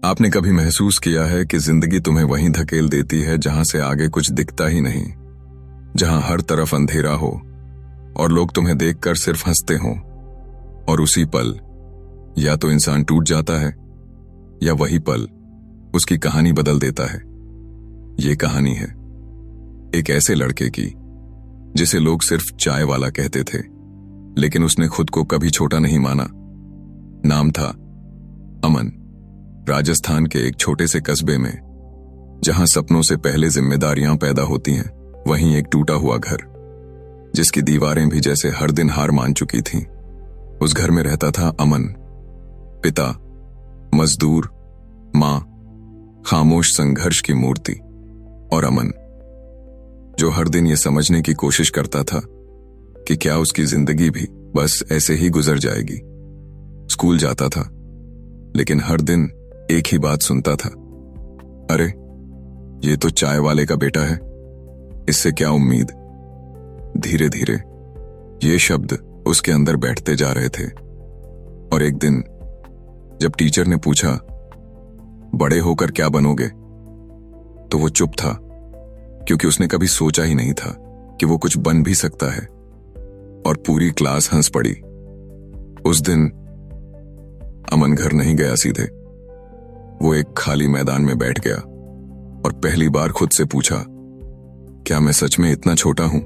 आपने कभी महसूस किया है कि जिंदगी तुम्हें वहीं धकेल देती है जहां से आगे कुछ दिखता ही नहीं, जहां हर तरफ अंधेरा हो और लोग तुम्हें देखकर सिर्फ हंसते हों, और उसी पल या तो इंसान टूट जाता है या वही पल उसकी कहानी बदल देता है। ये कहानी है एक ऐसे लड़के की जिसे लोग सिर्फ चाय वाला कहते थे, लेकिन उसने खुद को कभी छोटा नहीं माना। नाम था अमन। राजस्थान के एक छोटे से कस्बे में, जहां सपनों से पहले जिम्मेदारियां पैदा होती हैं, वहीं एक टूटा हुआ घर, जिसकी दीवारें भी जैसे हर दिन हार मान चुकी थीं। उस घर में रहता था अमन, पिता मजदूर, मां खामोश संघर्ष की मूर्ति, और अमन जो हर दिन ये समझने की कोशिश करता था कि क्या उसकी जिंदगी भी बस ऐसे ही गुजर जाएगी। स्कूल जाता था, लेकिन हर दिन एक ही बात सुनता था, अरे ये तो चाय वाले का बेटा है, इससे क्या उम्मीद। धीरे धीरे ये शब्द उसके अंदर बैठते जा रहे थे, और एक दिन जब टीचर ने पूछा, बड़े होकर क्या बनोगे, तो वो चुप था, क्योंकि उसने कभी सोचा ही नहीं था कि वो कुछ बन भी सकता है। और पूरी क्लास हंस पड़ी। उस दिन अमन घर नहीं गया सीधे, वो एक खाली मैदान में बैठ गया और पहली बार खुद से पूछा, क्या मैं सच में इतना छोटा हूं।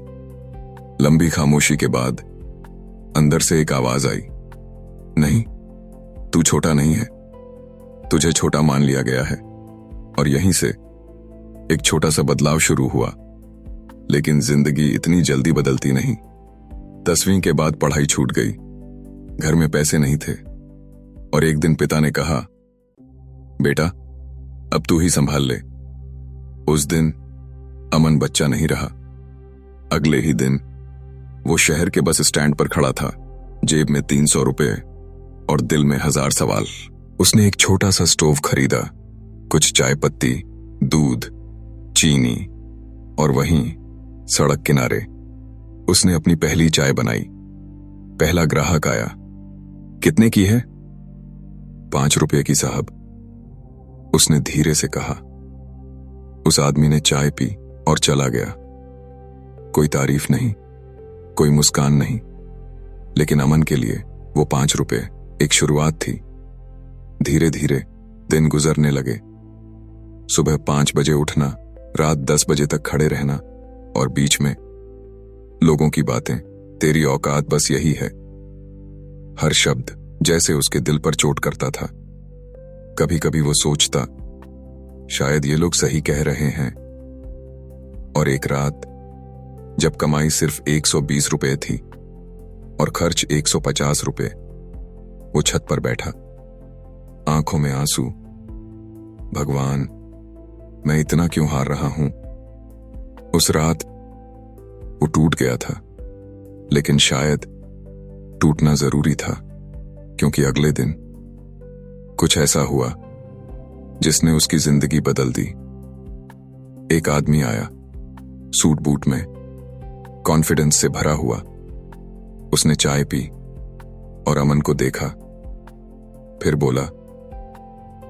लंबी खामोशी के बाद अंदर से एक आवाज आई, नहीं, तू छोटा नहीं है, तुझे छोटा मान लिया गया है। और यहीं से एक छोटा सा बदलाव शुरू हुआ। लेकिन जिंदगी इतनी जल्दी बदलती नहीं। 10वीं के बाद पढ़ाई छूट गई, घर में पैसे नहीं थे, और एक दिन पिता ने कहा, बेटा अब तू ही संभाल ले। उस दिन अमन बच्चा नहीं रहा। अगले ही दिन वो शहर के बस स्टैंड पर खड़ा था, जेब में 300 रुपए और दिल में 1000 सवाल। उसने एक छोटा सा स्टोव खरीदा, कुछ चाय पत्ती, दूध, चीनी, और वहीं सड़क किनारे उसने अपनी पहली चाय बनाई। पहला ग्राहक आया, कितने की है। 5 रुपए की साहब, उसने धीरे से कहा। उस आदमी ने चाय पी और चला गया। कोई तारीफ नहीं, कोई मुस्कान नहीं, लेकिन अमन के लिए वो 5 रुपए एक शुरुआत थी। धीरे धीरे दिन गुजरने लगे। सुबह 5 बजे उठना, रात 10 बजे तक खड़े रहना, और बीच में लोगों की बातें, तेरी औकात बस यही है। हर शब्द जैसे उसके दिल पर चोट करता था। कभी कभी वो सोचता, शायद ये लोग सही कह रहे हैं। और एक रात जब कमाई सिर्फ 120 रुपए थी और खर्च 150 रुपए, वो छत पर बैठा, आंखों में आंसू। भगवान, मैं इतना क्यों हार रहा हूं। उस रात वो टूट गया था, लेकिन शायद टूटना जरूरी था, क्योंकि अगले दिन कुछ ऐसा हुआ जिसने उसकी जिंदगी बदल दी। एक आदमी आया, सूट बूट में, कॉन्फिडेंस से भरा हुआ। उसने चाय पी और अमन को देखा, फिर बोला,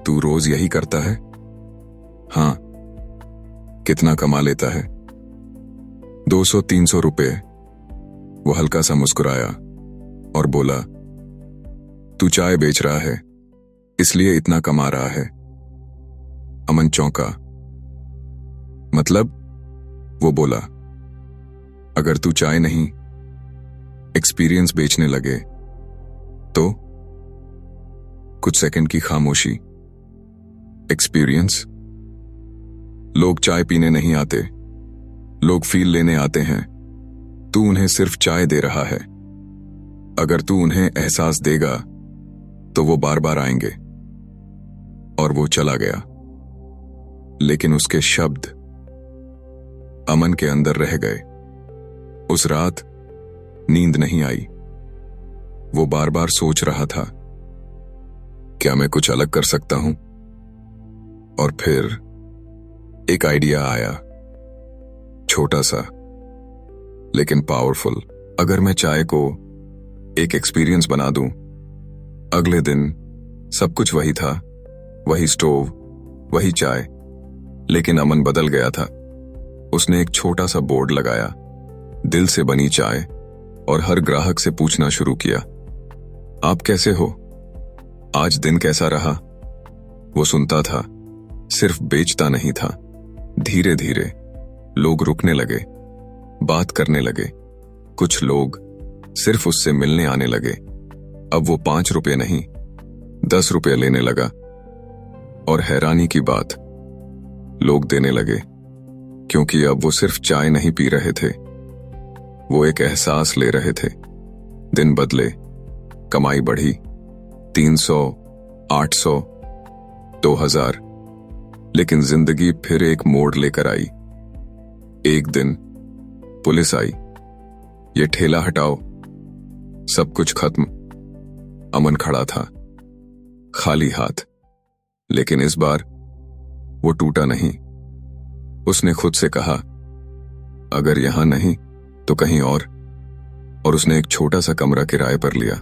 तू रोज यही करता है। हां। कितना कमा लेता है। 200-300 रुपए। वो हल्का सा मुस्कुराया और बोला, तू चाय बेच रहा है, इसलिए इतना कमा रहा है। अमन चौंका। मतलब? वो बोला, अगर तू चाय नहीं एक्सपीरियंस बेचने लगे तो। कुछ सेकंड की खामोशी। एक्सपीरियंस? लोग चाय पीने नहीं आते, लोग फील लेने आते हैं। तू उन्हें सिर्फ चाय दे रहा है। अगर तू उन्हें एहसास देगा तो वो बार बार आएंगे। और वो चला गया, लेकिन उसके शब्द अमन के अंदर रह गए। उस रात नींद नहीं आई। वो बार बार सोच रहा था, क्या मैं कुछ अलग कर सकता हूं। और फिर एक आइडिया आया, छोटा सा लेकिन पावरफुल। अगर मैं चाय को एक एक्सपीरियंस बना दूं। अगले दिन सब कुछ वही था, वही स्टोव, वही चाय, लेकिन अमन बदल गया था। उसने एक छोटा सा बोर्ड लगाया, दिल से बनी चाय, और हर ग्राहक से पूछना शुरू किया, आप कैसे हो, आज दिन कैसा रहा। वो सुनता था, सिर्फ बेचता नहीं था। धीरे धीरे लोग रुकने लगे, बात करने लगे। कुछ लोग सिर्फ उससे मिलने आने लगे। अब वो 5 रुपए नहीं, 10 रुपए लेने लगा। और हैरानी की बात, लोग देने लगे, क्योंकि अब वो सिर्फ चाय नहीं पी रहे थे, वो एक एहसास ले रहे थे। दिन बदले, कमाई बढ़ी, 300, 800, 2000, लेकिन जिंदगी फिर एक मोड़ लेकर आई। एक दिन पुलिस आई, ये ठेला हटाओ, सब कुछ खत्म। अमन खड़ा था, खाली हाथ, लेकिन इस बार वो टूटा नहीं। उसने खुद से कहा, अगर यहां नहीं तो कहीं और उसने एक छोटा सा कमरा किराए पर लिया।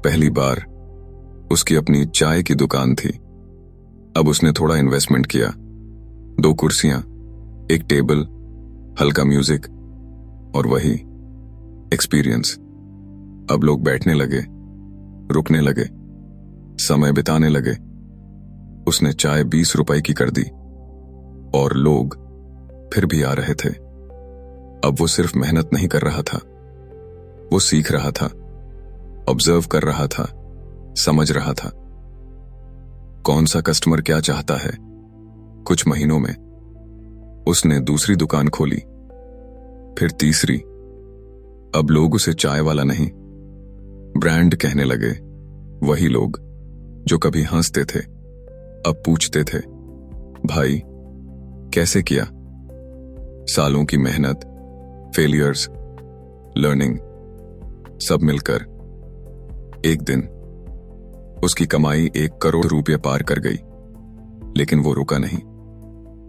पहली बार उसकी अपनी चाय की दुकान थी। अब उसने थोड़ा इन्वेस्टमेंट किया, 2 कुर्सियां, एक टेबल, हल्का म्यूजिक और वही एक्सपीरियंस। अब लोग बैठने लगे, रुकने लगे, समय बिताने लगे। उसने चाय 20 रुपए की कर दी और लोग फिर भी आ रहे थे। अब वो सिर्फ मेहनत नहीं कर रहा था, वो सीख रहा था, ऑब्जर्व कर रहा था, समझ रहा था कौन सा कस्टमर क्या चाहता है। कुछ महीनों में उसने दूसरी दुकान खोली, फिर तीसरी। अब लोग उसे चाय वाला नहीं, ब्रांड कहने लगे। वही लोग जो कभी हंसते थे अब पूछते थे, भाई कैसे किया। सालों की मेहनत, फेलियर्स, लर्निंग, सब मिलकर एक दिन उसकी कमाई 1 करोड़ रुपए पार कर गई। लेकिन वो रुका नहीं।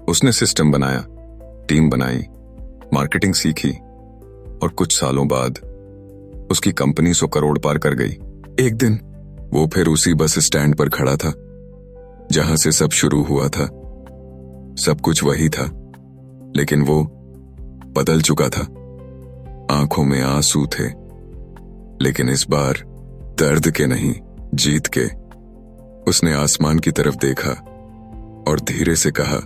उसने सिस्टम बनाया, टीम बनाई, मार्केटिंग सीखी, और कुछ सालों बाद उसकी कंपनी 100 करोड़ पार कर गई। एक दिन वो फिर उसी बस स्टैंड पर खड़ा था जहां से सब शुरू हुआ था। सब कुछ वही था, लेकिन वो बदल चुका था। आंखों में आंसू थे, लेकिन इस बार दर्द के नहीं, जीत के। उसने आसमान की तरफ देखा और धीरे से कहा,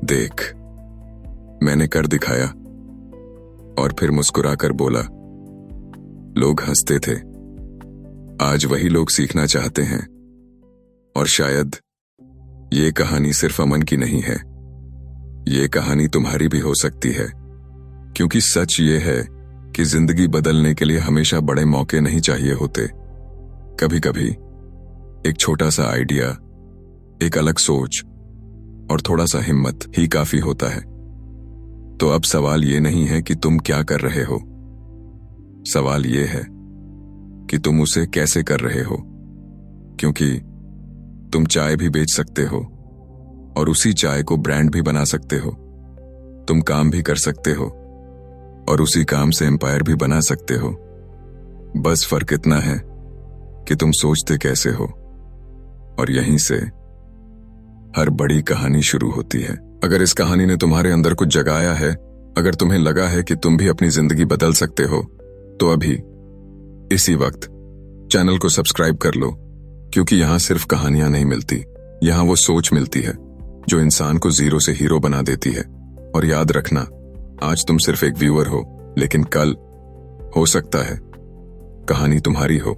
देख मैंने कर दिखाया। और फिर मुस्कुराकर बोला, लोग हंसते थे, आज वही लोग सीखना चाहते हैं। और शायद ये कहानी सिर्फ अमन की नहीं है, ये कहानी तुम्हारी भी हो सकती है। क्योंकि सच ये है कि जिंदगी बदलने के लिए हमेशा बड़े मौके नहीं चाहिए होते। कभी कभी एक छोटा सा आइडिया, एक अलग सोच और थोड़ा सा हिम्मत ही काफी होता है। तो अब सवाल ये नहीं है कि तुम क्या कर रहे हो, सवाल ये है कि तुम उसे कैसे कर रहे हो। क्योंकि तुम चाय भी बेच सकते हो और उसी चाय को ब्रांड भी बना सकते हो। तुम काम भी कर सकते हो और उसी काम से एम्पायर भी बना सकते हो। बस फर्क इतना है कि तुम सोचते कैसे हो। और यहीं से हर बड़ी कहानी शुरू होती है। अगर इस कहानी ने तुम्हारे अंदर कुछ जगाया है, अगर तुम्हें लगा है कि तुम भी अपनी जिंदगी बदल सकते हो, तो अभी इसी वक्त चैनल को सब्सक्राइब कर लो। क्योंकि यहां सिर्फ कहानियां नहीं मिलती, यहां वो सोच मिलती है जो इंसान को जीरो से हीरो बना देती है। और याद रखना, आज तुम सिर्फ एक व्यूअर हो, लेकिन कल हो सकता है कहानी तुम्हारी हो।